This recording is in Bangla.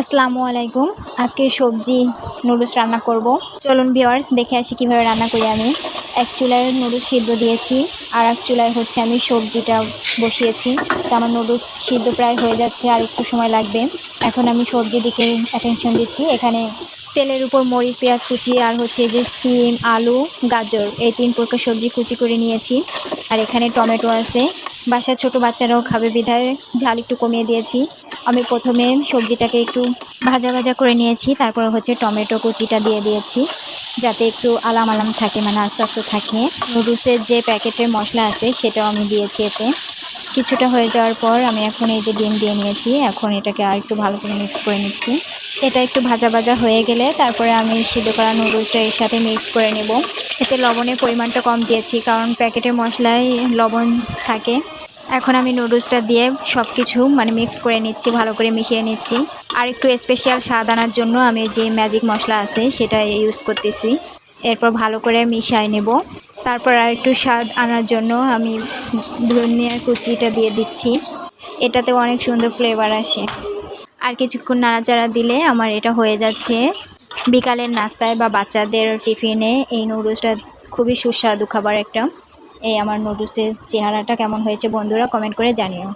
আসসালামু আলাইকুম। আজকে সবজি নুডলস রান্না করব। চলুন ভিউয়ার্স দেখে আসি কিভাবে রান্না করি আমি। এক চুলায় নুডলস সিদ্ধ দিয়েছি, আর এক চুলায় আমি সবজিটা বসিয়েছি। তো আমার নুডলস সিদ্ধ প্রায় হয়ে যাচ্ছে, আর একটু সময় লাগবে। এখন আমি সবজির দিকে অ্যাটেনশন দিচ্ছি। এখানে তেলের উপর মরিচ, পেঁয়াজ কুচি, আর যে সিম, আলু, গাজর, এই 3 প্রকার সবজি কুচি করে নিয়েছি। আর এখানে টমেটো আছে। বাসায় ছোট বাচ্চারাও খাবে বিধায় ঝাল একটু কমিয়ে দিয়েছি। আমি প্রথমে সবজিটাকে একটু ভাজা ভাজা করে নিয়েছি, তারপরে টমেটো কুচিটা দিয়ে দিয়েছি, যাতে একটু আলাম আলাম থাকে, মানে আস্তে আস্তে থাকে। নুডলসের যে প্যাকেটের মশলা আছে সেটাও আমি দিয়েছি এতে। কিছুটা হয়ে যাওয়ার পর আমি এখন এই যে ডিম দিয়ে নিয়েছি। এখন এটাকে আর একটু ভালো করে মিক্স করে নিচ্ছি। এটা একটু ভাজা ভাজা হয়ে গেলে তারপরে আমি সিদ্ধ করা নুডলসটা এর সাথে মিক্স করে নেব। এতে লবণের পরিমাণটা কম দিয়েছি, কারণ প্যাকেটের মশলায় লবণ থাকে। এখন আমি নুডলসটা দিয়ে সব কিছু মিক্স করে নিচ্ছি, ভালো করে মিশিয়ে নিচ্ছি। আর একটু স্পেশাল স্বাদ আনার জন্য আমি যে ম্যাজিক মশলা আছে সেটা ইউজ করতেছি। এরপর ভালো করে মিশিয়ে নেব। তারপর আর একটু স্বাদ আনার জন্য আমি ধনিয়ার কুচিটা দিয়ে দিচ্ছি। এটাতেও অনেক সুন্দর ফ্লেভার আসে। আর কিছুক্ষণ নাড়াচাড়া দিলে আমার এটা হয়ে যাচ্ছে বিকালের নাস্তায় বা বাচ্চাদের টিফিনে। এই নুডলসটা খুবই সুস্বাদু খাবার একটা। এই আমার নুডলসের চেহারাটা কেমন হয়েছে বন্ধুরা কমেন্ট করে জানিও।